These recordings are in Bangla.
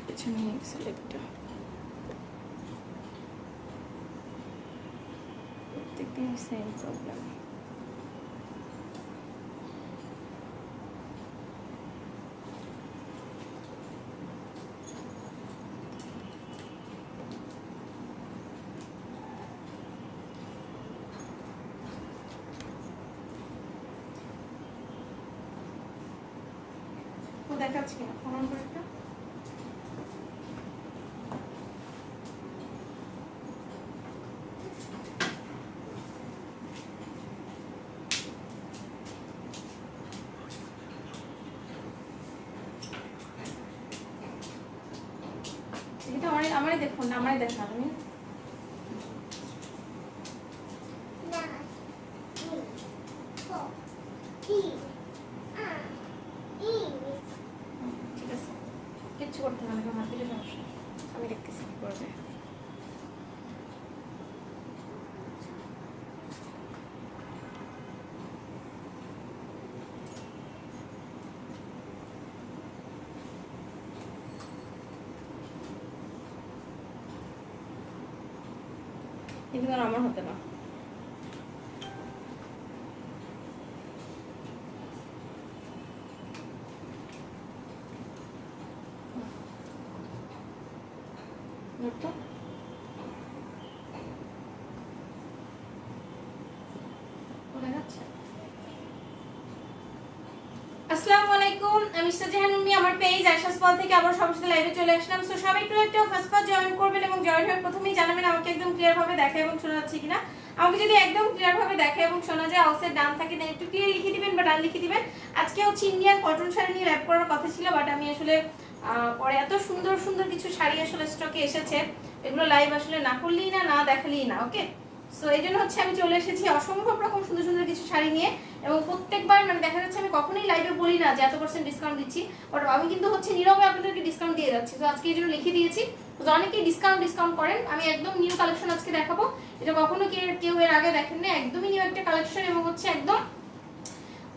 পেছনে নিয়ে গেছে লেপটা, প্রত্যেকদিন সেম প্রবলেম। দেখাচ্ছি কিনা ফোন অন করে একটা। এটা আমারই দেখুন না, আমারই দেখা আমি ঠিক আছে, কিচ্ছু করতে হবে না, হাত দিলে সমস্যা, আমি দেখতেছি কি করবে। কিন্তু আমার হতে না, তো আসসালামু আলাইকুম, আমি শাহজাহান উম্মি, আমার পেজ আয়শাস পল থেকে আবার সবার সাথে লাইভে চলে আসলাম। সো সবাই একটু একটা ফার্স্ট জয়েন করবেন এবং জয়েন হয়ে প্রথমেই জানাবেন আমাকে একদম ক্লিয়ার ভাবে দেখা এবং শোনা যাচ্ছে কিনা। আমাকে যদি একদম ক্লিয়ার ভাবে দেখা এবং শোনা যায় আউটসাইড ডান থাকে দেন একটু ক্লিয়ার লিখে দিবেন বা ডান লিখে দিবেন। আজকে হচ্ছে ইন্ডিয়ান কটন শাড়ি নিয়ে লাইভ করার কথা ছিল, বাট আমি আসলে পরে এত সুন্দর সুন্দর কিছু শাড়ি আসলে স্টকে এসেছে, এগুলো লাইভ আসলে না করলেই না, না দেখালেই না। ওকে, সো এই জন্য হচ্ছে আমি চলে এসেছি অসম্ভব রকম সুন্দর সুন্দর কিছু শাড়ি নিয়ে, এবং প্রত্যেকবার মানে দেখা যাচ্ছে আমি কখনোই লাইভে বলি না যে এত % ডিসকাউন্ট দিচ্ছি, বাট আমি কিন্তু হচ্ছে নীরবে আপনাদেরকে ডিসকাউন্ট দিয়ে যাচ্ছি। তো আজকে এই জন্য লিখে দিয়েছি, তো অনেকেই ডিসকাউন্ট করেন। আমি একদম নিউ কালেকশন আজকে দেখাবো, এটা কখনো কেউ এর আগে দেখেন না, একদমই নিউ একটা কালেকশন, এবং হচ্ছে একদম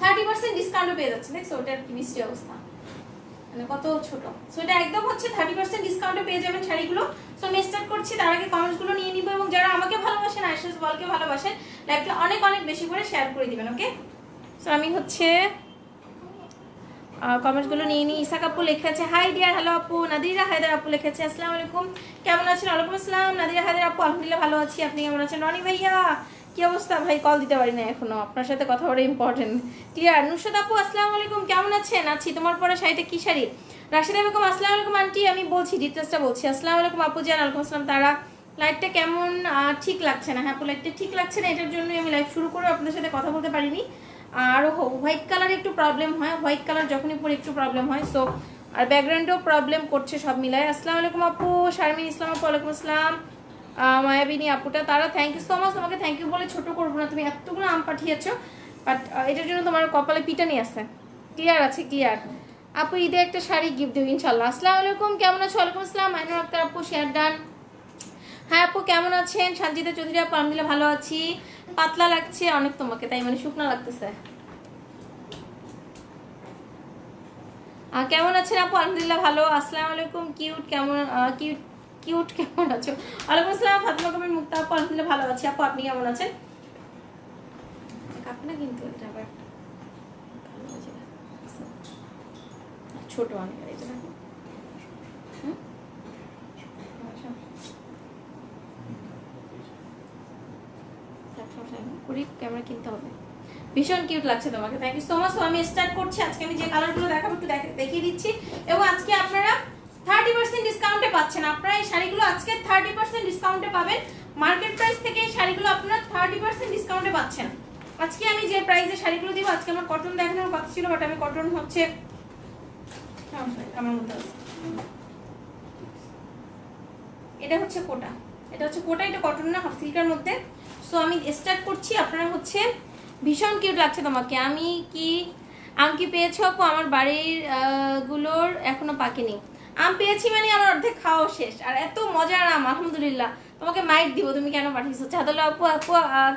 30% ডিসকাউন্টও পেয়ে যাচ্ছে। দেখছো ওটার কি মিষ্টি অবস্থা, মানে কত ছোট। সো এটা একদম হচ্ছে 30% ডিসকাউন্টে পেয়ে যাবেন শাড়িগুলো। সো আমি স্টার্ট করছি, তার আগে কমেন্টস গুলো নিয়ে নিব, এবং যারা আমাকে ভালোবাসেন, আয়শাস বলকে ভালোবাসেন, লাইভটা অনেক অনেক বেশি করে শেয়ার করে দিবেন। ওকে, সো আমি হচ্ছে কমেন্টস গুলো নিয়ে নিই। ইসাক আপু লিখেছে হাই ডিয়ার, হ্যালো আপু। নাদিরা হায়দার আপু লিখেছে আসসালামু আলাইকুম, কেমন আছেন? ওয়ালাইকুম আসসালাম। নাদিরা হায়দার আপু আলহামদুলিল্লাহ ভালো আছি, আপনি কেমন আছেন? রনি ভাইয়া কি অবস্থা? ভাই কল দিতে পারি না এখনো, আপনার সাথে কথা বলা ইম্পর্টেন্ট। ক্লিয়ার। নুসরাত আপু আসসালামু আলাইকুম, কেমন আছেন? আছি। তোমার পরে শাড়িটা কি শাড়ি? রাশিদা বেগম আসসালামু আলাইকুম আন্টি, আমি বলছি ডিটেলসটা বলছি। আসসালামু আলাইকুম আপু জান। ওয়ালাইকুম আসসালাম। তারা লাইটটা কেমন? ঠিক লাগছে না। হ্যাঁ আপু লাইটটা ঠিক লাগছে না, এটার জন্যই আমি লাইভ শুরু করে আপনাদের সাথে কথা বলতে পারিনি। আর হোয়াইট কালার একটু প্রবলেম হয়, হোয়াইট কালার যখনই পরে একটু প্রবলেম হয়। সো আর ব্যাকগ্রাউন্ডেও প্রবলেম করছে, সব মিলায়। আসসালামু আলাইকুম আপু। শারমিন ইসলাম আপু ওয়ালাইকুম আসসালাম। মায়াবিনী আপুটা তারা থ্যাংক ইউ সো মাচ। তোমাকে থ্যাংক ইউ বলে ছোট করবো না, তুমি এতগুলো আম পাঠিয়েছো, বাট এটার জন্য তোমার কপালে পিটানি আছে। ক্লিয়ার আছে? ক্লিয়ার আপু। ঈদে একটা শাড়ি গিফট দেবো ইনশাল্লাহ। আসসালামু আলাইকুম, কেমন আছো? ওয়ালাইকুম আসসালাম। মাইনুর আক্তার আপু শেয়ার ডান। হ্যাঁ আপু কেমন আছেন? সঞ্জিতা চৌধুরী আপু আলহামদুলিল্লাহ ভালো আছি। পাতলা লাগছে অনেক তোমাকে, তাই মানে শুকনো লাগতেছে। কেমন আছেন আপু? আলহামদুলিল্লাহ ভালো। আসসালামু আলাইকুম। কিউট কেমন? কিউট কেমন আছো? ওয়ালাইকুম আসসালাম। ফাতেমা কবির মুক্তা আপু আলহামদুলিল্লাহ ভালো আছি। আপু আপনি কেমন আছেন? কাপনা কিন্তু এটা আবার ভালো আছে, ছোট অনেক এটা দেখো। ক্যামেরা কিনতে হবে। ভীষণ কিউট লাগছে তোমাকে, থ্যাংক ইউ সো মাচ। আমি স্টার্ট করছি। আজকে আমি যে কালারগুলো দেখাবো একটু দেখিয়ে দিচ্ছি, এবং আজকে আপনারা 30% ডিসকাউন্টে পাচ্ছেন। আপনারা এই শাড়িগুলো আজকে 30% ডিসকাউন্টে পাবেন। মার্কেট প্রাইস থেকে এই শাড়িগুলো আপনারা 30% ডিসকাউন্টে পাচ্ছেন। আজকে আমি যে প্রাইসে শাড়িগুলো দিব, আজকে আমার কটন দেখানোর কথা ছিল, বাট আমি কটন হচ্ছে আমার মধ্যে আছে, এটা হচ্ছে কোটা, এটা হচ্ছে কোটা, এটা কটন না, হাফ সিল্কের মধ্যে। সো আমি স্টার্ট করছি। আপনারা হচ্ছে ভীষণ কিউট লাগছে তোমাকে। আম কি পেয়েছো আপু? আমার বাড়ির গুলোর এখনো পাকেনি। আম পেয়েছি মানে আমার অর্ধেক খাওয়া শেষ, আর এত মজার আম আলহামদুলিল্লাহ। তোমাকে মাইট দিব, তুমি কেন পাঠিয়েছো? চাঁদুল্লাহ আপু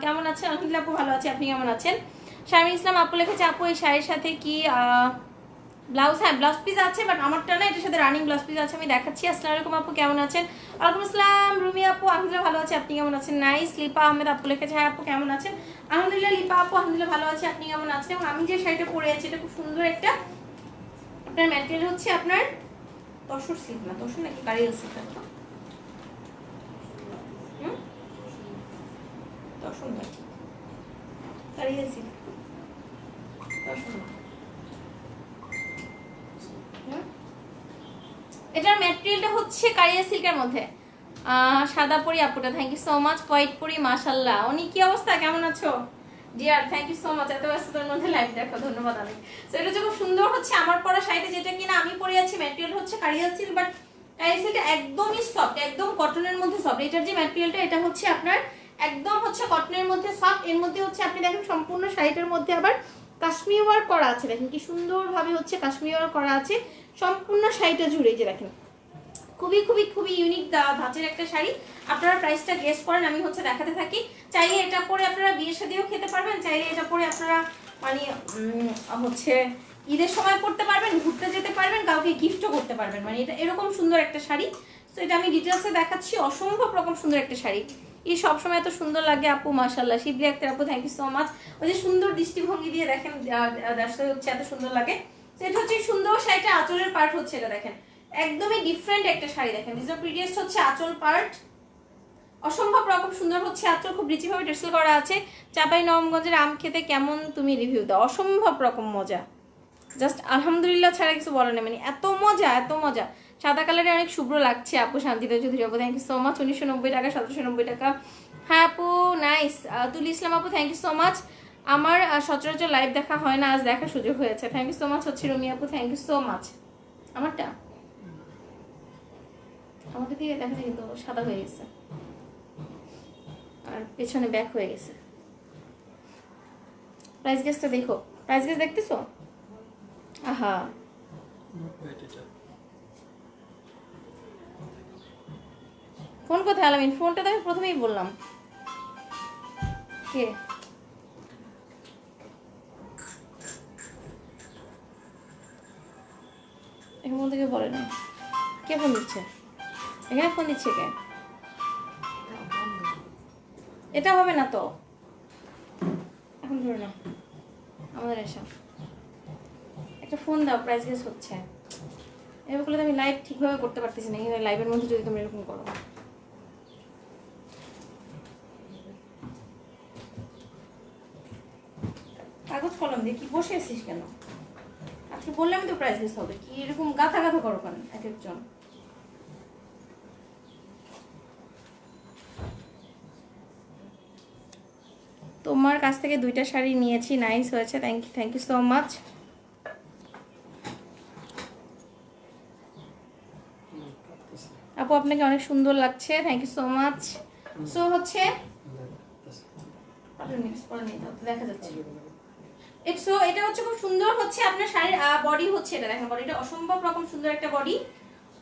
কেমন আছেন? আলহামদুলিল্লাহ আপু ভালো আছি, আপনি কেমন আছেন? শারমিন ইসলাম আপু লিখেছে আপু এই শাড়ির সাথে কি ব্লাউজ, হ্যাঁ ব্লাউজ পিস আছে, বাট আমারটা না, এটার সাথে রানিং ব্লাউজ পিস আছে, আমি দেখাচ্ছি। আসসালামু আলাইকুম আপু, কেমন আছেন? ওয়ালাইকুম আসসালাম রুমি আপু, আলহামদুলিল্লাহ ভালো আছি, আপনি কেমন আছেন? নাইস। লিপা আহমেদ আপু লিখেছে, হ্যাঁ আপু কেমন আছেন? আলহামদুলিল্লাহ লিপা আপু, আলহামদুলিল্লাহ ভালো আছি, আপনি কেমন আছেন? এবং আমি যে শাড়িটা পরে আছি এটা খুব সুন্দর একটা, আপনার ম্যাটেরিয়াল হচ্ছে আপনার তসর সিল্ক, না তসর নাকি কারিয়াল সিল্ক, তসর না কারিয়াল সিল্ক, তসর না। এটার ম্যাটেরিয়ালটা হচ্ছে কারিয়া সিল্কের মধ্যে। সাদা পরি আপুটা, thank you so much. White পরি, মাশাআল্লাহ। উনি কি অবস্থা, কেমন আছো dear? Thank you so much, এত ব্যস্ততার মধ্যে লাইভ দেখো, ধন্যবাদ অনেক। সো এটা হচ্ছে খুব সুন্দর হচ্ছে আমার পরা শাড়িটা, যেটা কিনা আমি পরে আছি, ম্যাটেরিয়াল হচ্ছে কারিয়া সিল্ক, বাট কারিয়া সিল্কটা একদমই সফট, একদম কটনের মধ্যে সফট। এটার যে ম্যাটেরিয়ালটা এটা হচ্ছে আপনার একদম হচ্ছে কটনের মধ্যে সফট। এর মধ্যে হচ্ছে আপনি দেখেন সম্পূর্ণ শাড়িটার মধ্যে আবার কাশ্মীর ওয়ার্ক করা আছে, দেখেন কি সুন্দরভাবে হচ্ছে কাশ্মীর ওয়ার্ক করা আছে সম্পূর্ণ শাড়িটা জুড়ে। যে দেখেন খুবই খুবই খুবই ইউনিক ধাঁচের একটা শাড়ি। আপনারা প্রাইসটা গেস করেন, আমি হচ্ছে দেখাতে থাকি। চাইলে এটা পরে আপনারা বিয়ের সাথেও খেতে পারবেন, চাইলে এটা পরে আপনারা মানে হচ্ছে ঈদের সময় পরতে পারবেন, ঘুরতে যেতে পারবেন, কাউকে গিফটও করতে পারবেন। মানে এটা এরকম সুন্দর একটা শাড়ি। তো এটা আমি ডিটেলসে দেখাচ্ছি, অসম্ভব রকম সুন্দর একটা শাড়ি। এই সবসময় এত সুন্দর লাগে আপু, মাশাআল্লাহ। শিবলি আক্তার আপু, থ্যাংক ইউ সো মাচ। ওই যে সুন্দর দৃষ্টিভঙ্গি দিয়ে দেখেন আসলে হচ্ছে এত সুন্দর লাগে। তো এটা হচ্ছে সুন্দর শাড়িটা, আঁচলের পার্ট হচ্ছে এটা দেখেন একদমই ডিফারেন্ট একটা শাড়ি। দেখেন দিস দ্য প্রিটিয়েস্ট হচ্ছে আঁচল পার্ট, অসম্ভব রকম সুন্দর হচ্ছে আঁচল, খুব রিচি ভাবে টেক্সটাইল করা আছে। চাপাই নবমগঞ্জের আম খেতে কেমন, তুমি রিভিউ দাও। অসম্ভব রকম মজা, জাস্ট আলহামদুলিল্লাহ ছাড়া কিছু বলে না, মানে এত মজা এত মজা। সাদা কালারে অনেক শুভ্র লাগছে আপু, শান্তিতা চৌধুরী আপু, থ্যাংক ইউ সো মাচ। 1990 টাকা, 1790 টাকা, হ্যাঁ আপু নাইস। তুলি ইসলাম আপু, থ্যাংক ইউ সো মাচ। আমার সচরাচর লাইভ দেখা হয় না, আজ দেখার সুযোগ হয়েছে, থ্যাংক ইউ সো মাচ হচ্ছে রুমি আপু, থ্যাংক ইউ সো মাচ। আমারটা আমাদের দিকে দেখা যায় কিন্তু সাদা হয়ে গেছে আর পেছনে ব্যাক হয়ে গেছে। প্রাইস গেসটা দেখো, প্রাইস গেস দেখতেছো? আহা ফোন কোথায় আলামিন? ফোনটা তো আমি প্রথমেই বললাম। কে এর মধ্যে কেউ বলে না, কে ফোন দিচ্ছে? এখানে ফোন দিচ্ছে কে? এটা হবে না তো, এখন ধরে না আমাদের এসা একটা ফোন দাও, প্রাইস গেস হচ্ছে। এভাবে করলে তো আমি লাইভ ঠিকভাবে করতে পারতেছি না, কিন্তু লাইভের মধ্যে যদি তুমি এরকম করো। কাগজ কলম দিয়ে কি বসে আছিস কেন? আজকে বললাম তো প্রাইস গেস হবে, কি এরকম গাথা গাথা করো কেন এক একজন? তোমার কাছ থেকে 2টা শাড়ি নিয়েছি, নাইস হয়েছে, থ্যাংক ইউ সো মাচ। আপু আপনাকে অনেক সুন্দর লাগছে, thank you so much. So হচ্ছে দেখা যাচ্ছে সো এটা হচ্ছে খুব সুন্দর হচ্ছে আপনার শাড়ির বডি হচ্ছে এটা দেখেন, বডিটা অসম্ভব রকম সুন্দর একটা বডি,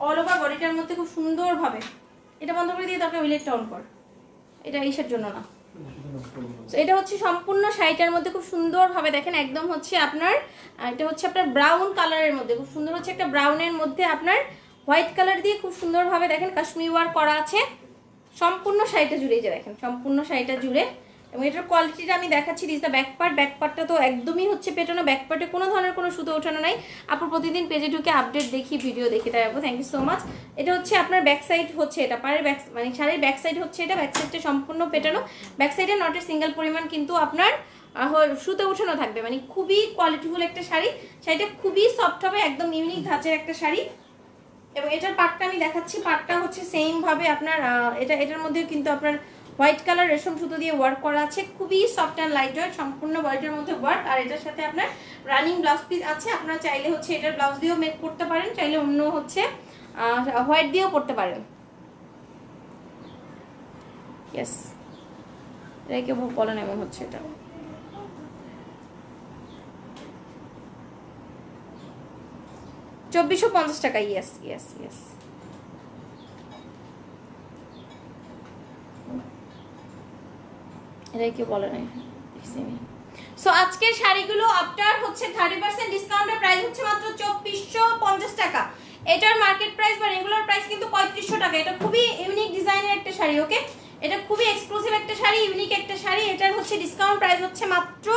অল ওভার বডিটার মধ্যে খুব সুন্দর ভাবে। এটা বন্ধ করে দিয়ে দরকার ইলেকট্রা অন কর, এটা ইসের জন্য না। এটা হচ্ছে সম্পূর্ণ শাড়িটার মধ্যে খুব সুন্দর ভাবে দেখেন একদম হচ্ছে আপনার, এটা হচ্ছে আপনার ব্রাউন কালারের মধ্যে খুব সুন্দর হচ্ছে একটা ব্রাউনের মধ্যে আপনার হোয়াইট কালার দিয়ে খুব সুন্দর ভাবে দেখেন কাশ্মীর ওয়ার্ক করা আছে সম্পূর্ণ শাড়িটা জুড়ে। যে দেখেন সম্পূর্ণ শাড়িটা জুড়ে, এবং এটার কোয়ালিটিটা আমি দেখাচ্ছি। This the back part, back পার্টটা তো একদমই হচ্ছে পেটানো, ব্যাক পার্টে কোনো ধরনের কোনো সুতো ওঠানো নাই। আপু প্রতিদিন পেজে ঢুকে আপডেট দেখি, ভিডিও দেখি, তাই আপু থ্যাংক ইউ সো মাচ। এটা হচ্ছে আপনার ব্যাক সাইড হচ্ছে এটা, পাড়ের ব্যাক মানে শাড়ির ব্যাক সাইড হচ্ছে এটা, ব্যাক সাইডটা সম্পূর্ণ পেটানো, ব্যাক সাইডে নটের সিঙ্গেল পরিমাণ কিন্তু আপনার সুতো উঠানো থাকবে, মানে খুবই কোয়ালিটিফুল একটা শাড়ি। শাড়িটা খুবই সফট হবে, একদম ইউনিক ধাঁচের একটা শাড়ি। এবং এটার পাটটা আমি দেখাচ্ছি, পাটটা হচ্ছে সেম ভাবে আপনার এটার মধ্যেও কিন্তু আপনার হোয়াইট কালার রেশম সুতো দিয়ে ওয়ার্ক করা আছে, খুবই সফট অ্যান্ড লাইট ওয়েট, সম্পূর্ণ বডিটার মধ্যে ওয়ার্ক। আর এটার সাথে আপনার রানিং ব্লাউজ পিস আছে, আপনারা চাইলে হচ্ছে এটার ব্লাউজ দিয়েও মেক করতে পারেন, চাইলে অন্য হচ্ছে হোয়াইট দিয়েও করতে পারেন। ইয়েস, এটাই কেউ বলেন এমন হচ্ছে এটা। $2450 টাকা, ইয়েস ইয়েস ইয়েস। এটাই কেউ বলে নাই, সো আজকের শাড়িগুলো আপনার হচ্ছে 30% ডিসকাউন্টের প্রাইস হচ্ছে মাত্র 2450 টাকা। এটার মার্কেট প্রাইস বা রেগুলার প্রাইস কিন্তু 3500 টাকা। এটা খুবই ইউনিক ডিজাইনের একটা শাড়ি, ওকে? এটা খুবই এক্সক্লুসিভ একটা শাড়ি, ইউনিক একটা শাড়ি। এটার হচ্ছে ডিসকাউন্ট প্রাইস হচ্ছে মাত্র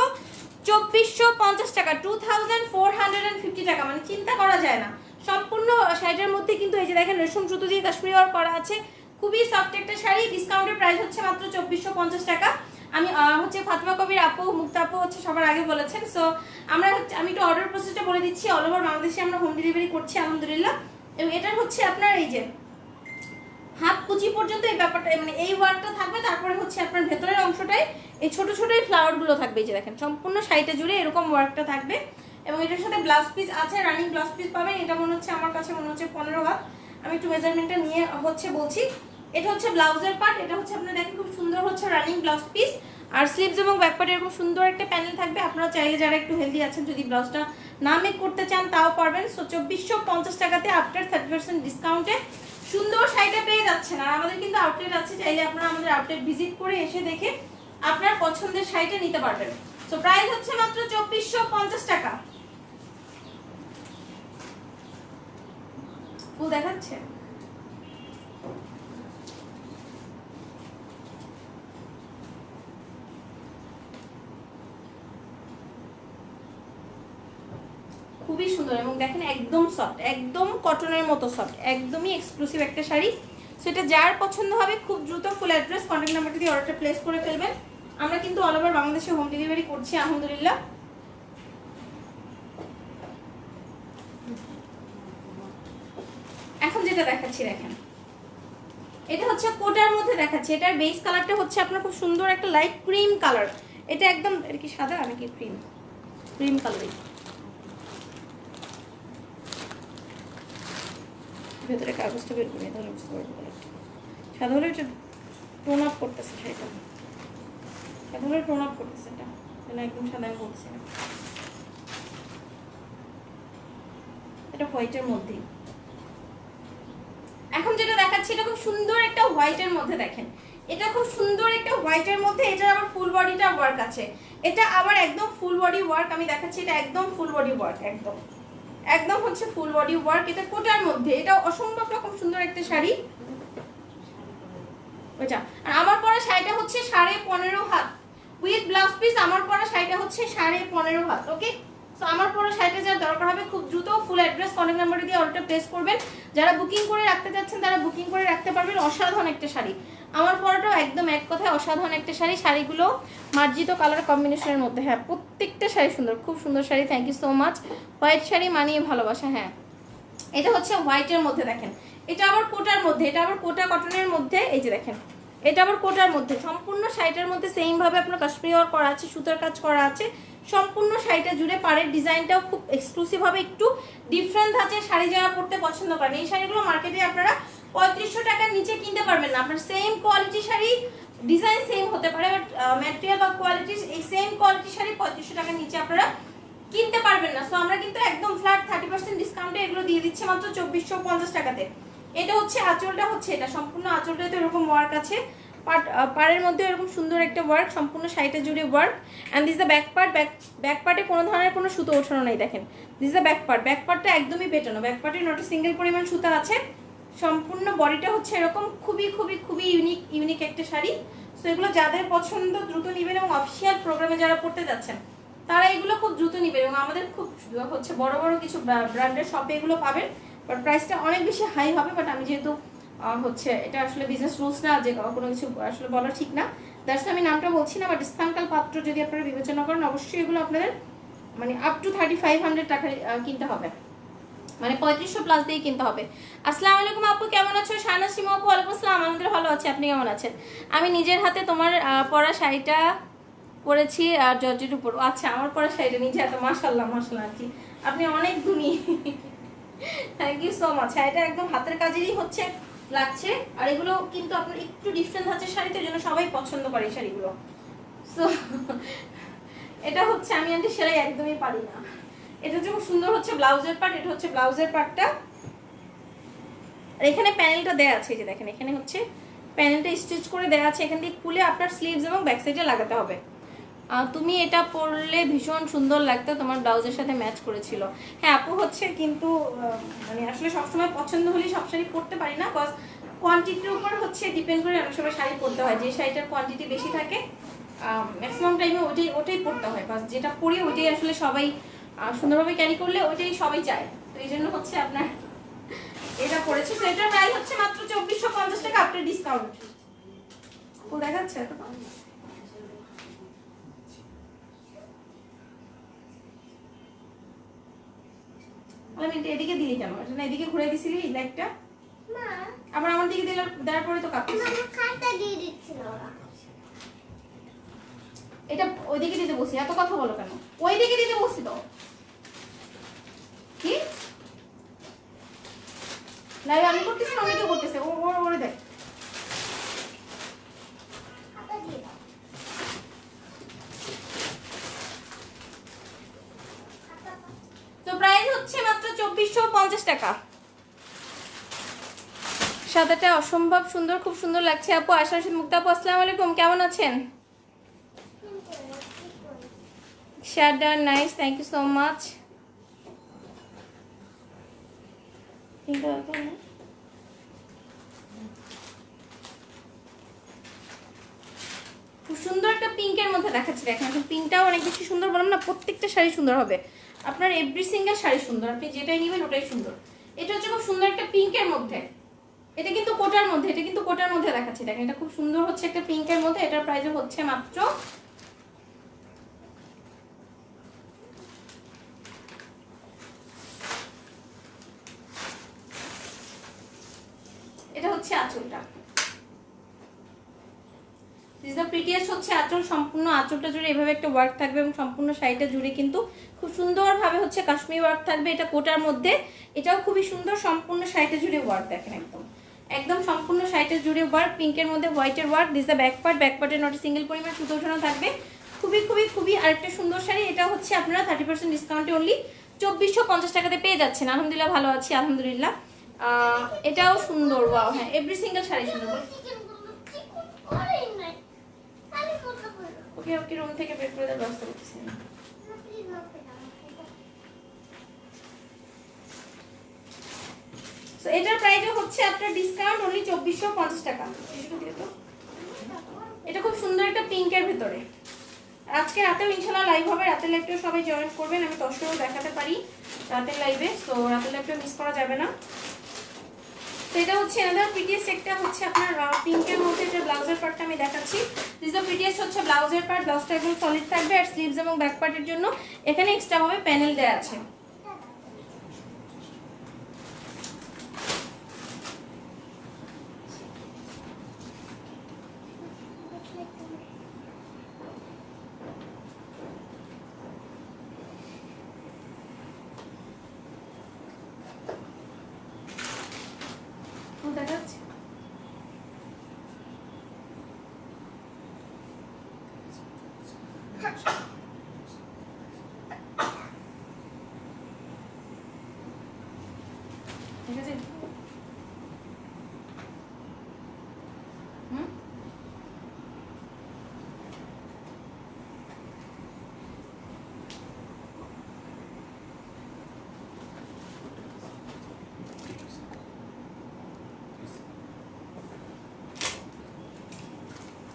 2450 টাকা, 2450 টাকা, মানে চিন্তা করা যায় না। সম্পূর্ণ শাড়িটার মধ্যে কিন্তু এই যে দেখেন রেশম সুতো দিয়ে কাশ্মীরি ওয়ার্ক করা আছে, খুবই সফট একটা শাড়ি। ডিসকাউন্টের প্রাইস হচ্ছে মাত্র 2450 টাকা। আমি হচ্ছে ফাতেমা কবির আপু, মুক্তা আপু হচ্ছে সবার আগে বলেছেন। সো আমি একটু অর্ডার প্রসেসটা বলে দিচ্ছি। অল ওভার বাংলাদেশে আমরা হোম ডেলিভারি করছি আলহামদুলিল্লাহ। এবং এটার হচ্ছে আপনার এই যে হাত কুচি পর্যন্ত এই ব্যাপারটা, মানে এই ওয়ার্কটা থাকবে। তারপরে হচ্ছে আপনার ভেতরের অংশটাই এই ছোট ছোট এই ফ্লাওয়ারগুলো থাকবে, এই যে দেখেন সম্পূর্ণ শাড়িটা জুড়ে এরকম ওয়ার্কটা থাকবে। এবং এটার সাথে ব্লাউজ পিস আছে, রানিং ব্লাউজ পিস পাবেন। এটা মনে হচ্ছে আমার কাছে মনে হচ্ছে 15 হাত। আমি একটু মেজারমেন্টটা নিয়ে হচ্ছে বলছি। এটা হচ্ছে ব্লাউজের পার্ট, এটা হচ্ছে আপনারা দেখেন খুব সুন্দর হচ্ছে রানিং ব্লাউজ পিস। আর স্লিভস এবং ব্যাক পার্টে এরকম সুন্দর একটা প্যানেল থাকবে। আপনারা চাইলে যারা একটু হেলদি আছেন যদি ব্লাউজটা না মেক করতে চান তাও পারবেন। সো 2450 টাকাতে আফটার 30% ডিসকাউন্টে সুন্দর শাড়িটা পেয়ে যাচ্ছেন। আর আমাদের কিন্তু আউটলেট আছে, চাইলে আপনারা আমাদের আউটলেট ভিজিট করে এসে দেখে আপনার পছন্দের শাড়িটা নিতে পারবেন। সো প্রাইস হচ্ছে মাত্র 2450 টাকা। ফুল দেখাচ্ছে? খুবই সুন্দর এবং দেখেন একদম সফট, একদম কটনের মতো সফট, একদমই এক্সক্লুসিভ একটা শাড়ি। সো এটা যার পছন্দ হবে খুব দ্রুত ফুল অ্যাড্রেস কন্ট্যাক্ট নাম্বারটি দিয়ে অর্ডারটা প্লেস করে ফেলবেন। আমরা কিন্তু অল ওভার বাংলাদেশে হোম ডেলিভারি করছি আলহামদুলিল্লাহ। এখন যেটা দেখাচ্ছি দেখেন, এটা হচ্ছে কোটার মধ্যে দেখাচ্ছি। এটার বেস কালারটা হচ্ছে আপনার খুব সুন্দর একটা লাইট ক্রিম কালার। এটা একদম এটা কি সাদা নাকি ক্রিম? ক্রিম কালারই। ভেতরে কাগজটা বের করে তাহলে বুঝতে পারবো কালারটা। সাদা হলে এটা টোন আপ করতেছে, সেটা সাদা হলে টোন আপ করতেছে। এটা একদম সাদা আমি বলছি না, এটা হোয়াইটের মধ্যেই। এখন যেটা দেখাচ্ছি এটা খুব সুন্দর একটা হোয়াইটের মধ্যে দেখেন, এটা খুব সুন্দর একটা হোয়াইটের মধ্যে। এটার আবার ফুল বডিটা ওয়ার্ক আছে, এটা আবার একদম ফুল বডি ওয়ার্ক। আমি দেখাচ্ছি এটা একদম ফুল বডি ওয়ার্ক, একদম একদম হচ্ছে ফুল বডি ওয়ার্ক। এটা কোটার মধ্যে, এটা অসম্ভব রকম সুন্দর একটা শাড়ি। ওইটা আর আমার পরা শাড়িটা হচ্ছে 15.5 হাত উইথ ব্লাউজ পিস। আমার পরা শাড়িটা হচ্ছে 15.5 হাত, ওকে? সো আমার পরা শাড়িটা যার দরকার হবে খুব দ্রুত ফুল অ্যাড্রেস কন্ট্যাক্ট নাম্বার দিয়ে অর্ডারটা প্লেস করবেন। যারা বুকিং করে রাখতে যাচ্ছেন তারা বুকিং করে রাখতে পারবেন। অসাধারণ একটা শাড়ি, আমার পরাটাও একদম এক কথায় অসাধারণ একটা শাড়ি। শাড়িগুলো মার্জিত কালার কম্বিনেশনের মধ্যে, হ্যাঁ প্রত্যেকটা শাড়ি সুন্দর, খুব সুন্দর sari. Thank you so much. White sari মানিয়ে ভালোবাসা। হ্যাঁ এটা হচ্ছে হোয়াইটের মধ্যে দেখেন, এটা আবার কোটার মধ্যে, এটা আবার কোটা কটনের মধ্যে। এই যে দেখেন এটা আবার কোটার মধ্যে। সম্পূর্ণ শাড়িটার মধ্যে সেম ভাবে আপনার কাশ্মীরি ওয়ার্ক করা আছে, সুতার কাজ করা আছে সম্পূর্ণ শাড়িটা জুড়ে। পাড়ের ডিজাইনটাও খুব এক্সক্লুসিভ হবে, একটু ডিফারেন্ট আছে। শাড়ি যারা পরতে পছন্দ করেন, এই শাড়িগুলো মার্কেটে আপনারা 3500 টাকার নিচে কিনতে পারবেন না। আপনার same quality sari, design same হতে পারে বাট ম্যাটেরিয়াল বা কোয়ালিটি, এই সেম কোয়ালিটি শাড়ি 3500 টাকার নিচে আপনারা কিনতে পারবেন না। সো আমরা কিন্তু একদম ফ্ল্যাট 30% ডিসকাউন্টে এগুলো দিয়ে দিচ্ছি মাত্র 2450 টাকাতে। এটা হচ্ছে আঁচলটা, হচ্ছে এটা সম্পূর্ণ আঁচলটাতে এরকম ওয়ার্ক আছে, পাড়ের মধ্যে এরকম সুন্দর একটা ওয়ার্ক, সম্পূর্ণ শাড়িটা জুড়ে work. And this the back part. Back পার্টে কোনো ধরনের কোনো সুতো ওঠানো নাই দেখেন। This the back part. Back পার্টটা একদমই পেটানো, ব্যাক পার্টে নট সিঙ্গেল পরিমাণ সুতা আছে। সম্পূর্ণ বডিটা হচ্ছে এরকম, খুবই খুবই খুবই ইউনিক একটা শাড়ি। সো এগুলো যাদের পছন্দ দ্রুত নেবেন এবং অফিসিয়াল প্রোগ্রামে যারা পড়তে যাচ্ছেন তারা এগুলো খুব দ্রুত নেবেন। এবং আমাদের খুব হচ্ছে বড় বড় কিছু ব্র্যান্ডের শপে এগুলো পাবেন, বাট প্রাইসটা অনেক বেশি হাই হবে। বাট আমি যেহেতু হচ্ছে এটা আসলে বিজনেস রুলস না, যে কোনো কিছু আসলে বলা ঠিক না, দ্যাটস আমি নামটা বলছি না। বাট স্থানকাল পাত্র যদি আপনারা বিবেচনা করেন অবশ্যই এগুলো আপনাদের মানে আপ টু 3500 টাকা কিনতে হবে, মানে 3500 প্লাস দিয়ে কিনতে হবে। আসসালামু আলাইকুম আপু, কেমন আছো? শাহনাজ সিমা আপু, ওয়ালাইকুম আসসালাম। আমাদের ভালো আছে, আপনি কেমন আছেন? আমি নিজের হাতে তোমার পরা শাড়িটা পরেছি আর জর্জের উপর। আচ্ছা আমার পরা শাড়িটা নিজে হাতে, মাশাআল্লাহ মাশাআল্লাহ, আর কি আপনি অনেক গুণী। Thank you so much. শাড়িটা একদম হাতের কাজেরই হচ্ছে লাগছে। আর এগুলো কিন্তু আপনার একটু ডিফারেন্ট আছে শাড়িতে, জন্য সবাই পছন্দ করে এই শাড়িগুলো। সো এটা হচ্ছে আমি আন্টি সেলাই একদমই পারি না। এটা হচ্ছে খুব সুন্দর হচ্ছে ব্লাউজের পার্ট, এটা হচ্ছে ব্লাউজের পার্টটা। আর এখানে প্যানেলটা দেয়া আছে, যে দেখেন এখানে হচ্ছে প্যানেলটা স্টিচ করে দেয়া আছে। এখান দিয়ে খুলে আপনার স্লিভস এবং ব্যাক সাইডে লাগাতে হবে। তুমি এটা পরলে ভীষণ সুন্দর লাগতো, তোমার ব্লাউজের সাথে ম্যাচ করেছিল। হ্যাঁ আপু হচ্ছে, কিন্তু মানে আসলে সবসময় পছন্দ হলেই সব শাড়ি পরতে পারি না, কজ কোয়ান্টিটির উপর হচ্ছে ডিপেন্ড করে অনেক সময় শাড়ি পরতে হয়। যে শাড়িটার কোয়ান্টিটি বেশি থাকে ম্যাক্সিমাম টাইমে ওটাই পরতে হয়, কজ যেটা পরি ওইটাই আসলে সবাই সুন্দরভাবে ক্যারি করলে ওইটাই সবাই চায়। তো এই জন্য হচ্ছে আপনার এটা পড়েছে। তো এটার প্রাইস হচ্ছে মাত্র 2450 টাকা আফটার ডিসকাউন্ট। ফুল দেখাচ্ছে তো? আমি এদিকে দিলি কেন? এটা না এদিকে ঘুরে দিছিলি লাইটটা? না, আবার আমার দিকে দিলে দেওয়ার পরে তো কাটছিস। না, খাটটা দিয়ে দিছিল ওরা। এটা ওইদিকে দিতে বসি, এত কথা বলো কেন? ওইদিকে দিতে বসি তো। কি? লাইভ আমি করতেছি না, অনেকে করতেছে। ওরে দেখ। তো প্রাইস হচ্ছে মাত্র 2450 টাকা। সাদাটা অসম্ভব সুন্দর, খুব সুন্দর লাগছে আপু। আশা রাশিদ মুক্তা আপু আসসালামু আলাইকুম, কেমন আছেন? শার্টটা nice, thank you so much. খুব সুন্দর একটা পিঙ্কের মধ্যে দেখাচ্ছি, দেখেন পিঙ্কটাও অনেক বেশি সুন্দর। বললাম না প্রত্যেকটা শাড়ি সুন্দর হবে, আপনার এভরি সিঙ্গেল শাড়ি সুন্দর, আপনি যেটাই নেবেন ওটাই সুন্দর। এটা হচ্ছে খুব সুন্দর একটা পিঙ্কের মধ্যে, এটা কিন্তু কোটার মধ্যে, এটা কিন্তু কোটার মধ্যে দেখাচ্ছি, দেখেন এটা খুব সুন্দর হচ্ছে একটা পিঙ্কের মধ্যে। এটার প্রাইস হচ্ছে মাত্র এটা হচ্ছে আঁচলটা, দিস দ্য প্রিটিয়েস্ট হচ্ছে আঁচল। সম্পূর্ণ আঁচলটা জুড়ে এভাবে একটা ওয়ার্ক থাকবে এবং সম্পূর্ণ শাড়িটা জুড়ে কিন্তু খুব সুন্দরভাবে হচ্ছে কাশ্মীরি ওয়ার্ক থাকবে। এটা কোটার মধ্যে, এটাও খুবই সুন্দর। সম্পূর্ণ শাড়িটা জুড়ে ওয়ার্ক দেখেন, একদম একদম সম্পূর্ণ শাড়িটা জুড়ে ওয়ার্ক, পিঙ্কের মধ্যে হোয়াইটের work. This the back part, back পার্টের নট সিঙ্গেল পরিমাণ সুতো ওঠানো থাকবে। খুবই খুবই খুবই আরেকটা সুন্দর শাড়ি। এটা হচ্ছে আপনারা 30% ডিসকাউন্টে অনলি 2450 টাকাতে পেয়ে যাচ্ছেন। আলহামদুলিল্লাহ ভালো আছি, আলহামদুলিল্লাহ। এটাও সুন্দর, ওয়াও। হ্যাঁ এভরি সিঙ্গেল শাড়ি সুন্দর। ওকে ওকে, রুম থেকে বের করে দেওয়ার ব্যবস্থা করতেছি। সো এটার প্রাইসও হচ্ছে আপনার ডিসকাউন্ট অনলি 2450 টাকা। এটা খুব সুন্দর একটা পিঙ্কের ভিতরে। আজকে রাতেও ইনশাআল্লাহ লাইভ হবে, রাতের লাইভটাও সবাই জয়েন করবেন। আমি দর্শকও দেখাতে পারি রাতের লাইভে, সো রাতের লাইভটা মিস করা যাবে না। তো এটা হচ্ছে এনাদার প্রিটিয়েস্ট, একটা হচ্ছে আপনার পিঙ্কের মধ্যে যে ব্লাউজের পার্টটা আমি দেখাচ্ছি। দিস দ্য প্রিটিয়েস্ট হচ্ছে ব্লাউজের পার্ট, ব্লাউজটা একদম সলিড থাকবে। আর স্লিভস এবং ব্যাক পার্টের জন্য এখানে এক্সট্রা ভাবে প্যানেল দেওয়া আছে। দেখাচ্ছি ঠিক আছে।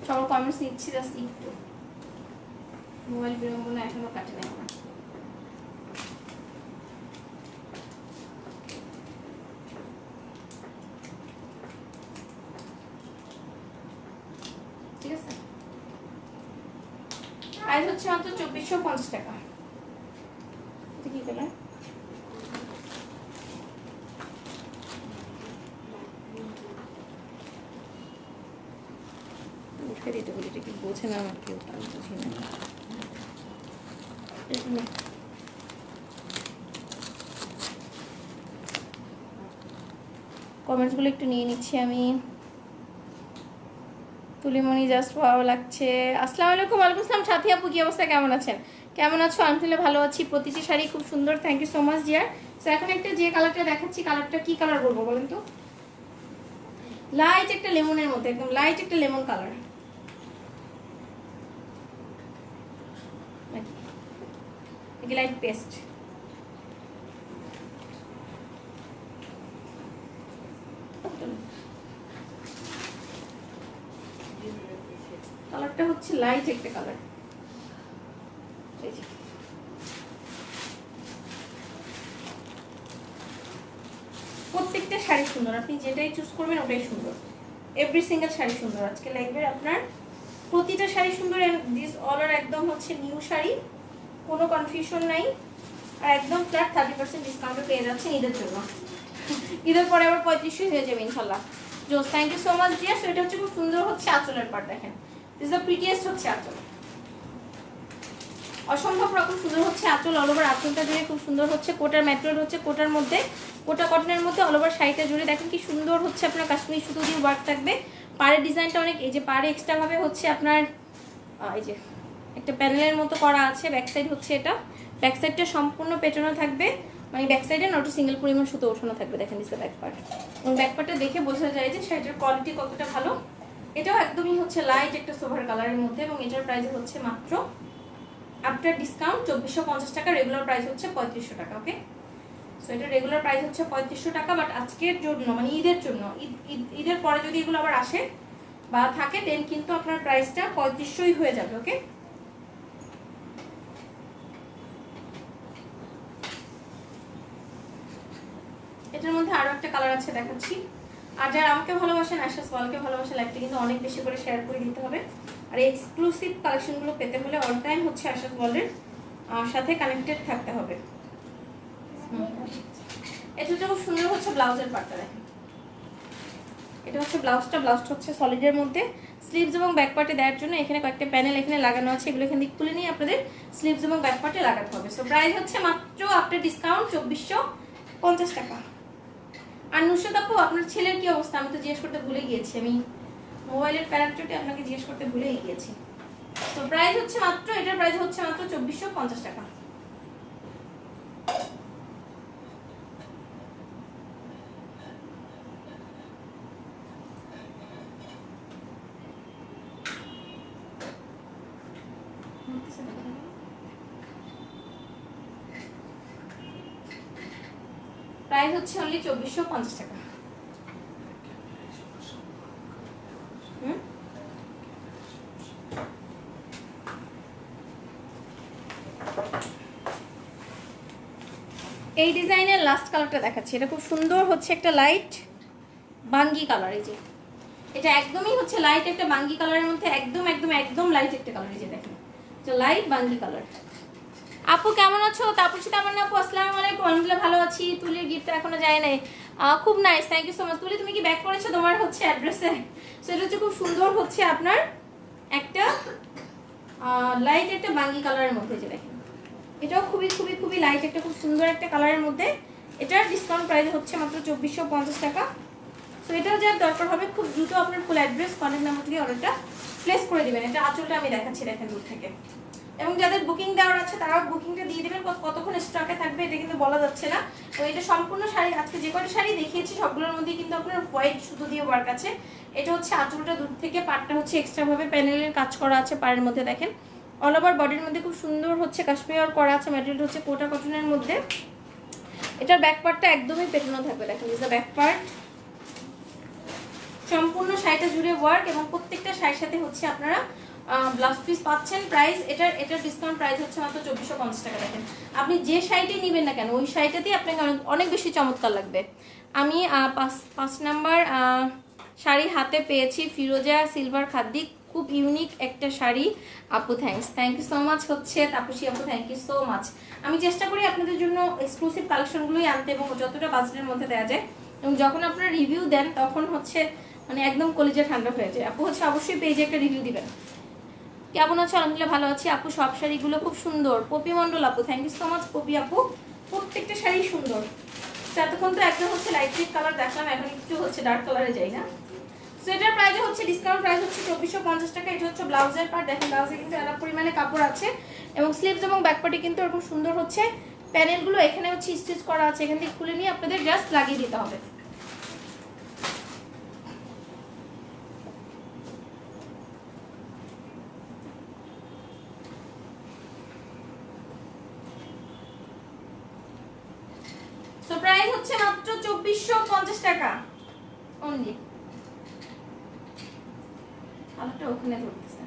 সবার কমেন্টস নিচ্ছি, জাস্ট একটু মোবাইল বিরঙ্গনা এখনো কাটে নাই আমার। ঠিক আছে, প্রাইস হচ্ছে মাত্র 2450 টাকা। এটা কি কালার? এটা বলি, এটা কি বোঝে না আমার কেউ, আমি বুঝি না। কমেন্টসগুলো একটু নিয়ে নিচ্ছি আমি। তুলিমণি জাস্ট ভালো লাগছে। আসসালামু আলাইকুম। ওয়ালাইকুম আসসালাম। সাথী আপু কি অবস্থা, কেমন আছেন? কেমন আছো? আলহামদুলিল্লাহ ভালো আছি। প্রতিটি শাড়ি খুব সুন্দর, thank you so much dear. So এখন একটা যে কালারটা দেখাচ্ছি, কালারটা কি কালার বলবো বলেন তো? লাইট একটা লেমনের মধ্যে, একদম লাইট একটা লেমন কালার। নাকি লাইট পেস্ট। কালারটা হচ্ছে লাইট একটা কালার। প্রত্যেকটা শাড়ি সুন্দর, আপনি যেটাই চুজ করবেন ওটাই সুন্দর। এভরি সিঙ্গেল শাড়ি সুন্দর আজকে লাইভের আপনার প্রতিটা শাড়ি সুন্দর। দিস অল আর একদম হচ্ছে নিউ শাড়ি, কোনো কনফিউশন নাই। আর একদম ফ্ল্যাট 30% ডিসকাউন্টে পেয়ে যাচ্ছেন ঈদের জন্য। ঈদের পরে আবার 3500 হয়ে যাবে ইনশাল্লাহ। জোস, thank you so much dear. So এটা হচ্ছে খুব সুন্দর হচ্ছে আঁচলের পার্ট, দেখেন দিস দ্য প্রিটিয়েস্ট হচ্ছে আঁচল, অসম্ভব রকম সুন্দর হচ্ছে আঁচল। অল ওভার আঁচলটা জুড়ে খুব সুন্দর হচ্ছে, কোটার ম্যাটেরিয়াল হচ্ছে কোটার মধ্যে, কোটা কটনের মধ্যে অল ওভার শাড়িটা জুড়ে দেখেন কি সুন্দর হচ্ছে আপনার কাশ্মীর সুতো দিয়ে ওয়ার্ক থাকবে। পাড়ের ডিজাইনটা অনেক, এই যে পাড়ে এক্সট্রা ভাবে হচ্ছে আপনার এই যে একটা প্যানেলের মতো করা আছে। ব্যাক সাইড হচ্ছে এটা, ব্যাক সাইডটা সম্পূর্ণ পেটানো থাকবে, মানে ব্যাক সাইডে নট সিঙ্গেল পরিমাণ সুতো ওঠানো থাকবে। দেখেন দিস ব্যাক পার্ট, এবং ব্যাক পার্টটা দেখে বোঝা যায় যে শাড়িটার কোয়ালিটি কতটা ভালো। এটাও একদমই হচ্ছে লাইট একটা সোভার কালারের মধ্যে, এবং এটার প্রাইস হচ্ছে মাত্র আফটার ডিসকাউন্ট 2450 টাকা। রেগুলার প্রাইস হচ্ছে 3500 টাকা। ওকে, সো এটা রেগুলার প্রাইস হচ্ছে 3500 টাকা, বাট আজকের জন্য মানে ঈদের জন্য, ঈদের পরে যদি এগুলো আবার আসে বা থাকে দেন কিন্তু আপনার প্রাইসটা 3500ই হয়ে যাবে। ওকে, এটার মধ্যে আরো একটা কালার আছে দেখাচ্ছি। আর যারা আমাকে ভালোবাসেন, আশাস ওয়ালকে ভালোবাসেন, লাইভটা কিন্তু অনেক বেশি করে শেয়ার করে দিতে হবে। আর এক্সক্লুসিভ কালেকশনগুলো পেতে হলে অল টাইম হচ্ছে আশাস ওয়ালের সাথে কানেক্টেড থাকতে হবে। এটা হচ্ছে খুব সুন্দর হচ্ছে ব্লাউজের পার্টটা, দেখেন এটা হচ্ছে ব্লাউজটা হচ্ছে সলিডের মধ্যে। স্লিভস এবং ব্যাক পার্টে দেওয়ার জন্য এখানে কয়েকটা প্যানেল এখানে লাগানো আছে, এগুলো এখান থেকে তুলে নিয়ে আপনাদের স্লিভস এবং ব্যাক পার্টে লাগাতে হবে। সো প্রাইস হচ্ছে মাত্র আফটার ডিসকাউন্ট 2450 টাকা। আর নুসরাত আপু, আপনার ছেলের কি অবস্থা? আমি তো জিজ্ঞেস করতে ভুলে গিয়েছি, আমি মোবাইলের প্যারাচুটে আপনাকে জিজ্ঞেস করতে ভুলেই গিয়েছি। তো প্রাইস হচ্ছে মাত্র, এটার প্রাইস হচ্ছে মাত্র 2450 টাকা। প্রাইস হচ্ছে অনলি 2450 টাকা। এই ডিজাইনের লাস্ট কালারটা দেখাচ্ছি, এটা খুব সুন্দর হচ্ছে একটা লাইট বাঙ্গি কালার। এই যে এটা একদমই হচ্ছে লাইট একটা বাঙ্গি কালারের মধ্যে, একদম একদম একদম লাইট একটা কালার। এই যে দেখেন এটা লাইট বাঙ্গি কালার। আপু কেমন আছো? তাপসিতা আমার আপু আসসালামু আলাইকুম। আলহামদুলিল্লাহ ভালো আছি। তুলির গিফট এখনো যায় নাই, খুব nice, thank you so much. Tuli তুমি কি ব্যাক করেছো তোমার হচ্ছে অ্যাড্রেসে? সো এটা হচ্ছে খুব সুন্দর হচ্ছে আপনার একটা লাইট একটা বাঙ্গি কালারের মধ্যে। যে দেখেন এটাও খুবই খুবই খুবই লাইট একটা খুব সুন্দর একটা কালারের মধ্যে। এটার ডিসকাউন্ট প্রাইস হচ্ছে মাত্র 2450 টাকা। সো এটাও যার দরকার হবে খুব দ্রুত আপনার ফুল অ্যাড্রেস কন্ট্যাক্ট নাম্বার দিয়ে অর্ডারটা প্লেস করে দিবেন। এটা আঁচলটা আমি দেখাচ্ছি, দেখেন দূর থেকে। এবং যাদের বুকিং দেওয়ার আছে তারাও বুকিংটা দিয়ে দেবেন, কতক্ষণ স্টকে থাকবে এটা কিন্তু বলা যাচ্ছে না। তো এটা সম্পূর্ণ শাড়ি, আজকে যে কটা শাড়ি দেখিয়েছি সবগুলোর মধ্যে কিন্তু আপনার হোয়াইট সুতো দিয়ে ওয়ার্ক আছে। এটা হচ্ছে আঁচলটা দূর থেকে, পাটটা হচ্ছে এক্সট্রা ভাবে প্যানেলের কাজ করা আছে পাড়ের মধ্যে। দেখেন অল ওভার বডির মধ্যে খুব সুন্দর হচ্ছে কাশ্মীর ওয়ার্ক করা আছে, ম্যাটেরিয়াল হচ্ছে কোটা কটনের মধ্যে। এটার ব্যাক পার্টটা একদমই পেটানো থাকবে, দেখেন দিস দ্য ব্যাক পার্ট। সম্পূর্ণ শাড়িটা জুড়ে ওয়ার্ক, এবং প্রত্যেকটা শাড়ির সাথে হচ্ছে আপনারা ব্লাউজ পিস পাচ্ছেন। প্রাইস এটার ডিসকাউন্ট প্রাইস হচ্ছে মাত্র 2450 টাকা। দেখেন আপনি যে শাড়িটাই নেবেন না কেন ওই শাড়িটাতেই আপনাকে অনেক বেশি চমৎকার লাগবে। আমি 5 নাম্বার শাড়ি হাতে পেয়েছি, ফিরোজা সিলভার খাদ্দি, খুব ইউনিক একটা শাড়ি আপু। থ্যাংক ইউ সো মাচ হচ্ছে তাপসী আপু, থ্যাংক ইউ সো মাচ। আমি চেষ্টা করি আপনাদের জন্য এক্সক্লুসিভ কালেকশনগুলোই আনতে, এবং যতটা বাজেটের মধ্যে দেওয়া যায়। এবং যখন আপনারা রিভিউ দেন তখন হচ্ছে মানে একদম কলিজা ঠান্ডা হয়ে যায়। আপু হচ্ছে অবশ্যই পেজে একটা রিভিউ দিবেন। কেমন আছো? আলহামদুলিল্লাহ ভালো আছি আপু। সব শাড়িগুলো খুব সুন্দর। পপি মন্ডল আপু, thank you so much Popy আপু, প্রত্যেকটা শাড়ি সুন্দর। এতক্ষণ তো একদম হচ্ছে লাইট লাইট কালার দেখলাম, এখন একটু হচ্ছে ডার্ক কালারে যাই না। সো এটার প্রাইস হচ্ছে ডিসকাউন্ট প্রাইস হচ্ছে 2450 টাকা। এটা হচ্ছে ব্লাউজের পার্ট, দেখেন ব্লাউজে কিন্তু এলাপ পরিমাণে কাপড় আছে, এবং স্লিভস এবং ব্যাক পার্টে কিন্তু এরকম সুন্দর হচ্ছে প্যানেলগুলো এখানে হচ্ছে স্টিচ করা আছে। এখান থেকে খুলে নিয়ে আপনাদের জাস্ট লাগিয়ে দিতে হবে। হচ্ছে মাত্র 2450 টাকা অনলি। কালারটা ওখানে ধরতেছে।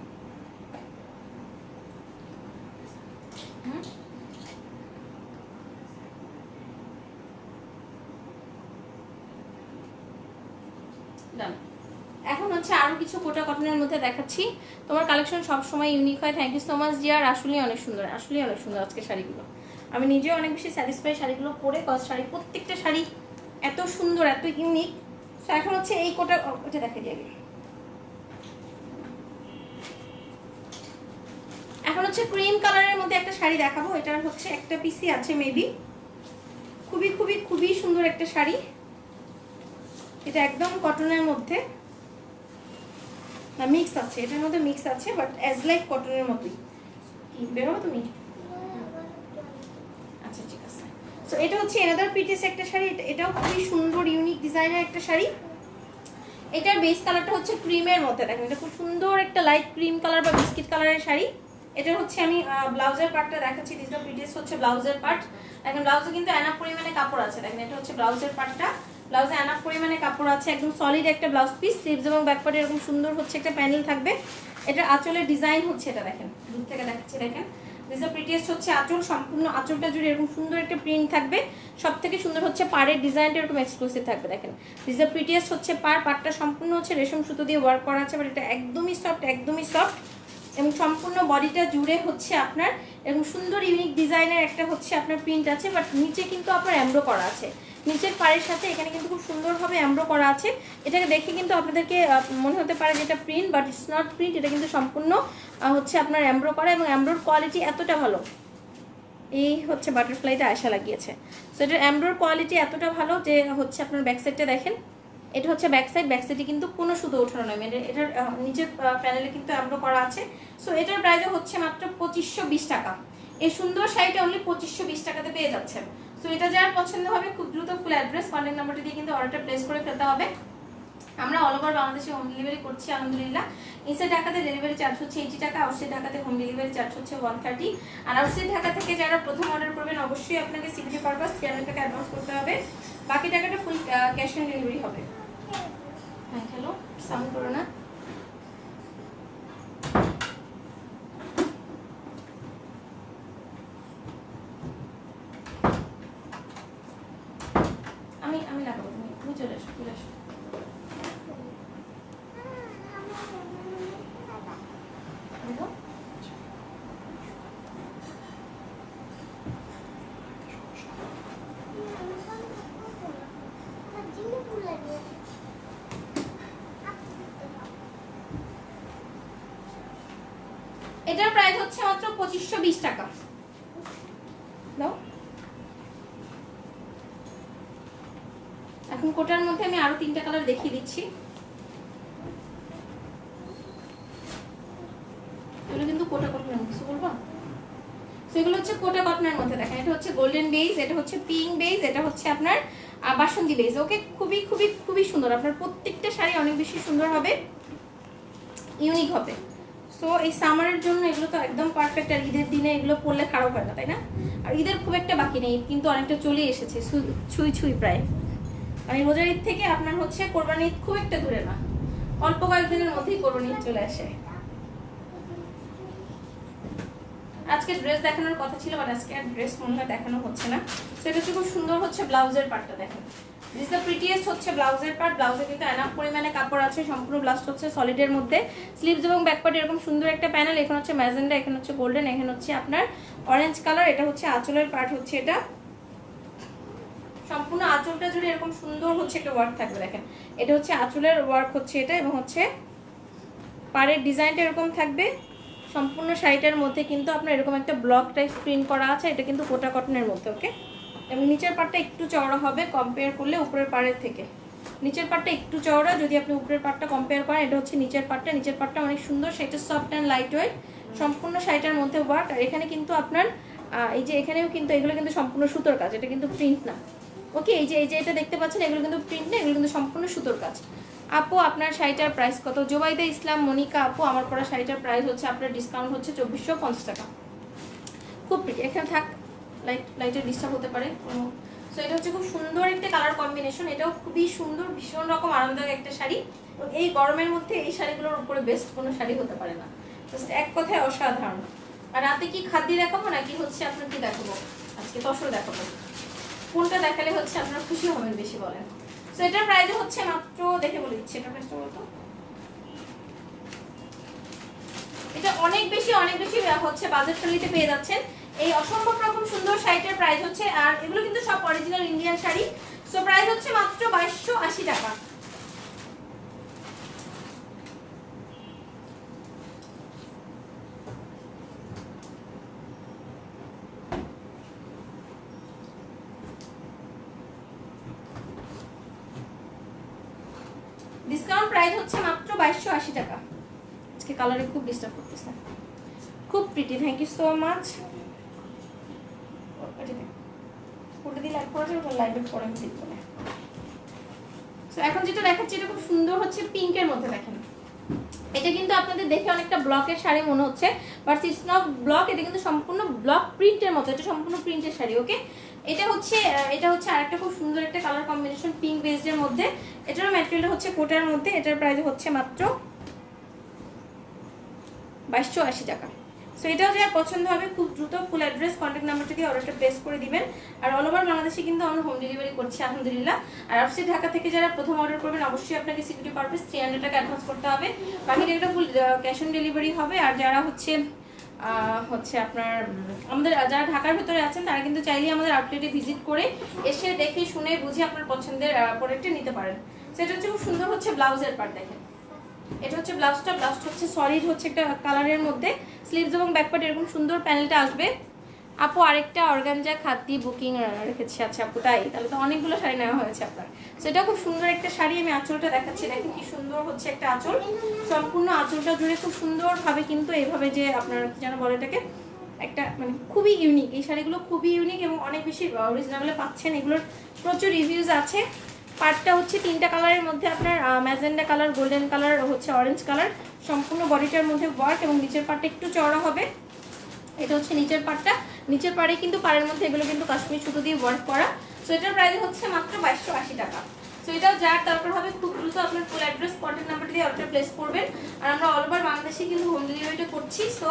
এখন হচ্ছে আরো কিছু কোটা কটনের মধ্যে দেখাচ্ছি। তোমার কালেকশন সব সময় ইউনিক হয়। Thank you so much dear. আসলেই অনেক সুন্দর, আসলেই অনেক সুন্দর আজকে শাড়িগুলো। আমি নিজেও অনেক বেশি স্যাটিসফাই শাড়িগুলো পরে, কজ শাড়ি প্রত্যেকটা শাড়ি এত সুন্দর, এত ইউনিক। তো এখন হচ্ছে এই কোটা, ওটা দেখা যাবে। এখন হচ্ছে ক্রিম কালারের মধ্যে একটা শাড়ি দেখাবো। এটার হচ্ছে একটা পিসি আছে মেবি। খুবই খুবই খুবই সুন্দর একটা শাড়ি। এটা একদম কটনের মধ্যে, না মিক্স আছে, এটার মধ্যে মিক্স আছে, বাট অ্যাজ লাইক কটনের মতোই। কি বেরো তুমি? আচ্ছা ঠিক আছে। সো এটা হচ্ছে এনাদার পিটিস একটা শাড়ি। এটাও খুবই সুন্দর ইউনিক ডিজাইনের একটা শাড়ি। এটার বেস কালারটা হচ্ছে ক্রিমের মধ্যে, দেখেন এটা খুব সুন্দর একটা লাইট ক্রিম কালার বা বিস্কিট কালারের শাড়ি। এটা হচ্ছে আমি ব্লাউজের পার্টটা দেখাচ্ছি। দিস দ্য পিটিস হচ্ছে ব্লাউজের পার্ট। দেখেন ব্লাউজে কিন্তু এনাফ পরিমাণে কাপড় আছে। দেখেন এটা হচ্ছে ব্লাউজের পার্টটা। ব্লাউজে এনাফ পরিমাণে কাপড় আছে, একদম সলিড একটা ব্লাউজ পিস। স্লিভস এবং ব্যাক পার্টে এরকম সুন্দর হচ্ছে একটা প্যানেল থাকবে। এটা আঁচলের ডিজাইন হচ্ছে, এটা দেখেন দূর থেকে দেখাচ্ছি। দেখেন দিস দ্য প্রিটিয়েস্ট হচ্ছে আঁচল। সম্পূর্ণ আঁচলটা জুড়ে এরকম সুন্দর একটা প্রিন্ট থাকবে। সব থেকে সুন্দর হচ্ছে পাড়ের ডিজাইনটা এরকম এক্সক্লুসিভ থাকবে। দেখেন দিস দ্য প্রিটিয়েস্ট হচ্ছে পাড়টা সম্পূর্ণ হচ্ছে রেশম সুতো দিয়ে ওয়ার্ক করা আছে, বাট এটা একদমই সফট, একদমই সফট। এবং সম্পূর্ণ বডিটা জুড়ে হচ্ছে আপনার এরকম সুন্দর ইউনিক ডিজাইনের একটা হচ্ছে আপনার প্রিন্ট আছে, বাট নিচে কিন্তু আপনার এমব্রো করা আছে। নিচের পাড়ের সাথে এখানে কিন্তু খুব সুন্দরভাবে এমব্রো করা আছে। এটাকে দেখে কিন্তু আপনাদেরকে মনে হতে পারে যে এটা print, but it's not print. এটা কিন্তু সম্পূর্ণ হচ্ছে আপনার এমব্রো করা, এবং এমব্রোর কোয়ালিটি এতটা ভালো। এই হচ্ছে বাটারফ্লাইটা আশা লাগিয়েছে। সো এটার এমব্রোর কোয়ালিটি এতটা ভালো যে হচ্ছে আপনার ব্যাক সাইডটা দেখেন। এটা হচ্ছে ব্যাক সাইডে কিন্তু কোনো সুতো ওঠানো নয়, মানে এটার নিচের প্যানেলে কিন্তু এমব্রো করা আছে। সো এটার প্রাইস হচ্ছে মাত্র 2520 টাকা। এই সুন্দর শাড়িটা অনলি 2520 টাকাতে পেয়ে যাচ্ছেন। সো এটা যার পছন্দ হবে খুব দ্রুত ফুল অ্যাড্রেস কন্ট্যাক্ট নাম্বারটা দিয়ে কিন্তু অর্ডারটা প্লেস করে ফেলতে হবে। আমরা অল ওভার বাংলাদেশে হোম ডেলিভারি করছি আলহামদুলিল্লাহ। ইনসাইড ঢাকাতে ডেলিভারি চার্জ হচ্ছে 80 টাকা, আউটসাইড ঢাকাতে হোম ডেলিভারি চার্জ হচ্ছে 130। আর আউটসাইড ঢাকা থেকে যারা প্রথম অর্ডার করবেন অবশ্যই আপনাকে সিকিউরিটি পারপাস 300 টাকা অ্যাডভান্স করতে হবে। বাকি টাকাটা ফুল ক্যাশ অন ডেলিভারি হবে। হ্যাঁ হ্যালো, সাউন্ড করো না। আমি লাগাবো, তুমি চলে আসো, চলে আসো। এটার প্রাইস হচ্ছে মাত্র 2520 টাকা। দাও। এখন কোটার মধ্যে আমি আরো 3টা কালার দেখিয়ে দিচ্ছি। এগুলো কিন্তু কোটা কটনের মধ্যে, বলবো সেগুলো হচ্ছে কোটা কটনের মধ্যে। দেখেন এটা হচ্ছে গোল্ডেন বেজ, এটা হচ্ছে পিঙ্ক বেজ, এটা হচ্ছে আপনার বাসন্তী বেজ। ওকে, খুবই খুবই খুবই সুন্দর। আপনার প্রত্যেকটা শাড়ি অনেক বেশি সুন্দর হবে, ইউনিক হবে। সো এই সামারের জন্য এগুলো তো একদম পারফেক্ট। আর ঈদের দিনে এগুলো পরলে খারাপ হয় না, তাই না? আর ঈদের খুব একটা বাকি নেই, কিন্তু অনেকটা চলে এসেছে, ছুঁই ছুঁই প্রায়। মানে রোজার ঈদ থেকে আপনার হচ্ছে কোরবানি ঈদ খুব একটা দূরে না, অল্প কয়েকদিনের মধ্যেই কোরবানি ঈদ চলে আসে। আজকে ড্রেস দেখানোর কথা ছিল, বাট আজকে আর ড্রেস মনে হয় দেখানো হচ্ছে না। সেটা হচ্ছে খুব সুন্দর হচ্ছে ব্লাউজের পার্টটা দেখেন। দিস দ্য প্রিটিয়েস্ট হচ্ছে ব্লাউজের পার্ট। ব্লাউজে কিন্তু এনাফ পরিমাণে কাপড় আছে, সম্পূর্ণ ব্লাউজ হচ্ছে সলিডের মধ্যে। স্লিভস এবং ব্যাক পার্ট এরকম সুন্দর একটা প্যানেল। এখানে হচ্ছে ম্যাজেন্ডা, এখানে হচ্ছে গোল্ডেন, এখানে হচ্ছে আপনার অরেঞ্জ কালার। এটা হচ্ছে আঁচলের পার্ট হচ্ছে এটা। সম্পূর্ণ আঁচলটা জুড়ে এরকম সুন্দর হচ্ছে একটা ওয়ার্ক থাকবে। দেখেন এটা হচ্ছে আঁচলের ওয়ার্ক হচ্ছে এটা, এবং হচ্ছে পাড়ের ডিজাইনটা এরকম থাকবে। সম্পূর্ণ শাড়িটার মধ্যে কিন্তু আপনার এরকম একটা ব্লক টাইপ প্রিন্ট করা আছে। এটা কিন্তু কোটা কটনের মধ্যে। ওকে, এবং নিচের পাটটা একটু চওড়া হবে কম্পেয়ার করলে উপরের পাড়ের থেকে। নিচের পাটটা একটু চওড়া, যদি আপনি উপরের পাটটা কম্পেয়ার করেন। এটা হচ্ছে নিচের পাটটা। নিচের পাটটা অনেক সুন্দর, সেটা সফট অ্যান্ড লাইট ওয়েট। সম্পূর্ণ শাড়িটার মধ্যে ওয়ার্ক। আর এখানে কিন্তু আপনার এই যে এখানেও কিন্তু এগুলো কিন্তু সম্পূর্ণ সুতোর কাজ, এটা কিন্তু প্রিন্ট না। ওকে, এই যে এটা দেখতে পাচ্ছেন, এগুলো কিন্তু প্রিন্ট না, এগুলো কিন্তু সম্পূর্ণ সুতোর কাজ। আপু আপনার শাড়িটার প্রাইস কত? জোবাইদা ইসলাম মনিকা আপু, আমার পরা শাড়িটার প্রাইস হচ্ছে আপনার ডিসকাউন্ট হচ্ছে 2450 টাকা। খুব প্রিটি। এখানে থাক, লাইটের ডিস্টার্ব হতে পারে। সো এটা হচ্ছে খুব সুন্দর একটা কালার কম্বিনেশন, এটাও খুবই সুন্দর, ভীষণ রকম আরামদায়ক একটা শাড়ি। এই গরমের মধ্যে এই শাড়িগুলোর উপরে বেস্ট কোনো শাড়ি হতে পারে না, জাস্ট এক কথায় অসাধারণ। আর রাতে কি খাদ্য দেখাবো নাকি হচ্ছে আপনার কি দেখাবো, আজকে তসর দেখাবো, কোনটা দেখালে হচ্ছে আপনারা খুশি হবেন বেশি বলেন? সো এটার প্রাইস হচ্ছে মাত্র, দেখে বলে দিচ্ছি এটা প্রাইসটা বলতো, এটা অনেক বেশি হচ্ছে বাজেট ফ্রেন্ডলিতে পেয়ে যাচ্ছেন এই অসম্ভব রকম সুন্দর শাড়িটার প্রাইস হচ্ছে। আর এগুলো কিন্তু সব original Indian sari. So price হচ্ছে মাত্র 2280 টাকা। ডিসকাউন্ট প্রাইস হচ্ছে মাত্র 2280 টাকা। আজকে কালারে খুব ডিস্টার্ব করতেছে, খুব pretty, thank you so much. এখন যেটা দেখাচ্ছি এটা খুব সুন্দর হচ্ছে পিঙ্কের মধ্যে, দেখেন এটা কিন্তু আপনাদের দেখে অনেকটা ব্লকের শাড়ি মনে হচ্ছে, বাট ইটস নট ব্লক, এটা কিন্তু সম্পূর্ণ ব্লক প্রিন্টের মতো, এটা সম্পূর্ণ প্রিন্টের শাড়ি। ওকে, এটা হচ্ছে আরেকটা খুব সুন্দর একটা কালার কম্বিনেশন পিঙ্ক বেসডের মধ্যে, এটারও ম্যাটেরিয়াল হচ্ছে কোটার মধ্যে, এটার প্রাইস হচ্ছে মাত্র 2280 টাকা। সো এটাও যার পছন্দ হবে খুব দ্রুত ফুল অ্যাড্রেস কন্ট্যাক্ট নাম্বারটা দিয়ে অর্ডারটা প্লেস করে দিবেন। আর অল ওভার বাংলাদেশে কিন্তু আমরা হোম ডেলিভারি করছি আলহামদুলিল্লাহ। আর আউটসাইড ঢাকা থেকে যারা প্রথম অর্ডার করবেন অবশ্যই আপনাকে সিকিউরিটি পারপাস 300 টাকা অ্যাডভান্স করতে হবে, বাকিটা একটা ফুল ক্যাশ অন ডেলিভারি হবে। আর যারা হচ্ছে আপনার আমাদের যারা ঢাকার ভিতরে আছেন তারা কিন্তু চাইলেই আমাদের আউটলেটে ভিজিট করে এসে দেখে শুনে বুঝে আপনার পছন্দের প্রোডাক্টটা নিতে পারেন। সেটা হচ্ছে খুব সুন্দর হচ্ছে ব্লাউজের পার্ট, দেখেন এটা হচ্ছে ব্লাউজটা হচ্ছে সলিড হচ্ছে একটা কালারের মধ্যে, স্লিভস এবং ব্যাক পার্ট এরকম সুন্দর প্যানেলটা আসবে। আপু আরেকটা অর্গানজা খাদ্যি বুকিং রেখেছি, আচ্ছা আপু তাই, তাহলে তো অনেকগুলো শাড়ি নেওয়া হয়েছে আপনার। সেটা খুব সুন্দর একটা শাড়ি, আমি আঁচলটা দেখাচ্ছি, দেখেন কি সুন্দর হচ্ছে একটা আঁচল, সম্পূর্ণ আঁচলটা জুড়ে খুব সুন্দরভাবে কিন্তু এইভাবে যে আপনার কি যেন বলে এটাকে, একটা মানে খুবই ইউনিক, এই শাড়িগুলো খুবই ইউনিক এবং অনেক বেশি রিজনেবলে পাচ্ছেন, এগুলোর প্রচুর রিভিউজ আছে। পার্টটা হচ্ছে 3টা কালারের মধ্যে আপনার ম্যাজেন্ডা কালার, গোল্ডেন কালার, হচ্ছে অরেঞ্জ কালার, সম্পূর্ণ বডিটার মধ্যে ওয়ার্ক এবং নিচের পার্টটা একটু চওড়া হবে। এটা হচ্ছে নিচের পার্টটা, নিচের পাড়ে কিন্তু পাড়ের মধ্যে এগুলো কিন্তু কাশ্মীর সুতো দিয়ে ওয়ার্ক করা। সো এটার প্রাইস হচ্ছে মাত্র 2280 টাকা। সো এটা যার দরকার হবে খুব দ্রুত আপনার ফুল অ্যাড্রেস কন্ট্যাক্ট নাম্বার দিয়ে অর্ডার প্লেস করবেন। আর আমরা অল ওভার বাংলাদেশে কিন্তু হোম ডেলিভারিটা করছি। সো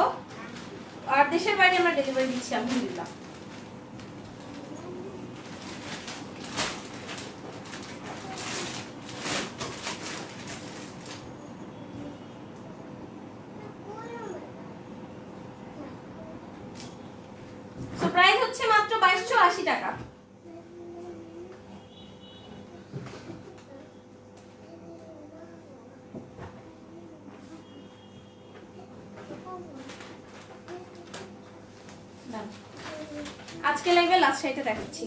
আর দেশের বাইরে আমরা ডেলিভারি দিচ্ছি আলহামদুলিল্লাহ। প্রাইস হচ্ছে মাত্র 2280 টাকা। আজকে লাইভে লাস্ট শাড়িটা দেখাচ্ছি,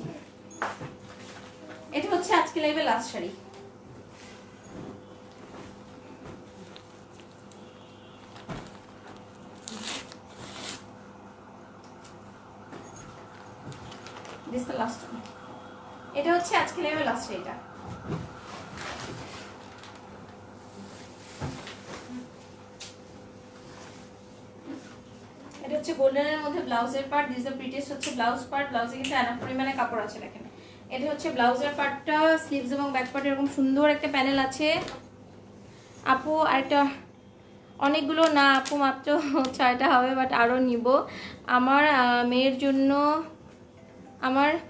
এটা হচ্ছে আজকে লাইভে last sari. This is the last one. এটা হচ্ছে আজকে লাইভে লাস্ট শাড়িটা। এটা হচ্ছে গোল্ডেনের মধ্যে ব্লাউজের পার্ট, দিস দ্য প্রিটিয়েস্ট হচ্ছে ব্লাউজ পার্ট, ব্লাউজে কিন্তু এনাফ পরিমাণে কাপড় আছে দেখেন। এটা হচ্ছে ব্লাউজের পার্টটা, স্লিভস এবং ব্যাক পার্ট এরকম সুন্দর একটা প্যানেল আছে। আপু আরেকটা, অনেকগুলো না আপু, মাত্র 6টা হবে, বাট আরও নিব। আমার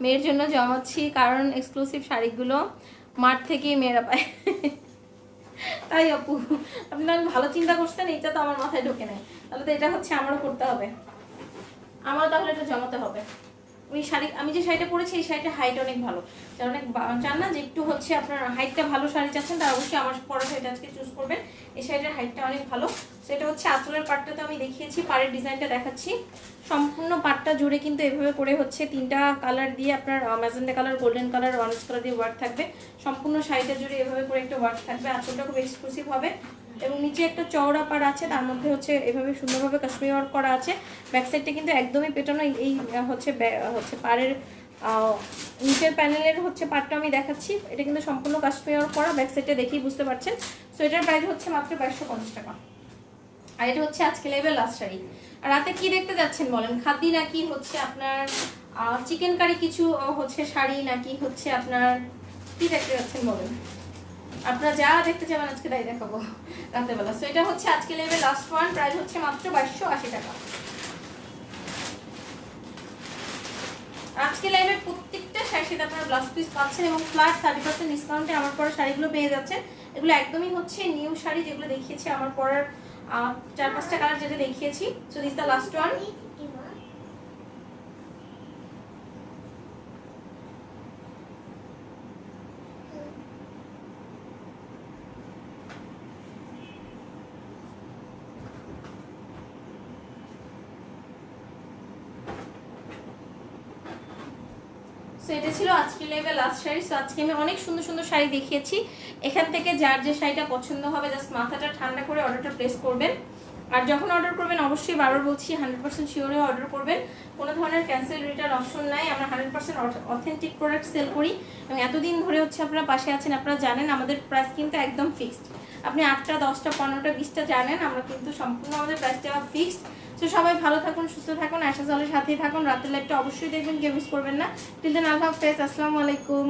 মেয়ের জন্য জমাচ্ছি, কারণ এক্সক্লুসিভ শাড়িগুলো মাঠ থেকেই মেয়েরা পায়। তাই আপু আপনি তাহলে ভালো চিন্তা করছেন, এটা তো আমার মাথায় ঢোকে নাই, তাহলে তো এটা হচ্ছে আমারও করতে হবে, আমারও তাহলে এটা জমাতে হবে। ওই শাড়ি আমি যে শাড়িটা পরেছি এই শাড়িটার হাইট অনেক ভালো, যারা অনেক চান না যে একটু হচ্ছে আপনার হাইটটা ভালো শাড়ি চাচ্ছেন তারা অবশ্যই আমার পরা শাড়িটা আজকে চুজ করবেন। এই শাড়িটার হাইটটা অনেক ভালো। সেটা হচ্ছে আঁচলের পাটটা তো আমি দেখিয়েছি, পাড়ের ডিজাইনটা দেখাচ্ছি। সম্পূর্ণ পাটটা জুড়ে কিন্তু এভাবে করে হচ্ছে 3টা কালার দিয়ে আপনার magenta colour, golden colour, orange colour দিয়ে ওয়ার্ক থাকবে। সম্পূর্ণ শাড়িটা জুড়ে এভাবে করে একটা ওয়ার্ক থাকবে, আঁচলটা খুব এক্সক্লুসিভ হবে এবং নিচে একটা চওড়া পাড় আছে, তার মধ্যে হচ্ছে এভাবে সুন্দরভাবে কাশ্মীর ওয়ার্ক করা আছে। ব্যাক সাইডটা কিন্তু একদমই পেটানো, এই হচ্ছে পাড়ের নিচের প্যানেলের হচ্ছে পাটটা আমি দেখাচ্ছি, এটা কিন্তু সম্পূর্ণ কাশ্মীর ওয়ার্ক করা, ব্যাক সাইডটা দেখেই বুঝতে পারছেন। সো এটার প্রাইস হচ্ছে মাত্র 2250 টাকা। আর এটা হচ্ছে আজকে লাইভের লাস্ট শাড়ি। আর রাতে কি দেখতে যাচ্ছেন বলেন, খাদি নাকি হচ্ছে আপনার চিকেন কারি কিছু হচ্ছে শাড়ি নাকি হচ্ছে আপনার কি দেখতে যাচ্ছেন বলেন, আপনারা যা দেখতে চাবেন আজকে তাই দেখাবো রাতের বেলা। সো এটা হচ্ছে আজকে লেভেল লাস্ট ওয়ান, প্রাইস হচ্ছে মাত্র 2280 টাকা। আজকে লাইভে প্রত্যেকটা শাড়ির সাথে আপনারা ব্লাউজ পিস পাচ্ছেন এবং ফ্ল্যাট 30% ডিসকাউন্টে আমার পরা শাড়িগুলো পেয়ে যাচ্ছেন। এগুলো একদমই হচ্ছে নিউ শাড়ি, যেগুলো দেখিয়েছি আমার পরার 4-5টা কালার যেটা দেখিয়েছি। So this the last one. So এটা ছিল আজকে লেভেল লাস্ট শাড়ি। সো আজকে আমি অনেক সুন্দর সুন্দর শাড়ি দেখিয়েছি। এখান থেকে যার যে শাড়িটা পছন্দ হবে জাস্ট মাথাটা ঠান্ডা করে অর্ডারটা প্লেস করবেন। আর যখন অর্ডার করবেন অবশ্যই বারবার বলছি 100% শিওরে অর্ডার করবেন, কোনো ধরনের ক্যান্সেল রিটার্ন অপশন নাই। আমরা 100% অথেন্টিক প্রোডাক্ট সেল করি এবং এতদিন ধরে হচ্ছে আপনারা পাশে আছেন, আপনারা জানেন আমাদের প্রাইস কিন্তু একদম ফিক্সড। আপনি 8টা 10টা 15টা 20টা জানেন, আমরা কিন্তু সম্পূর্ণ আমাদের প্রাইসটা ফিক্সড। তো সবাই ভালো থাকুন, সুস্থ থাকুন, আশা চলের সাথেই থাকুন। রাতের লাইভটা অবশ্যই দেখবেন, কেউ মিস করবেন না। টিল দেন আল্লাহ হাফেজ, আসসালামু আলাইকুম।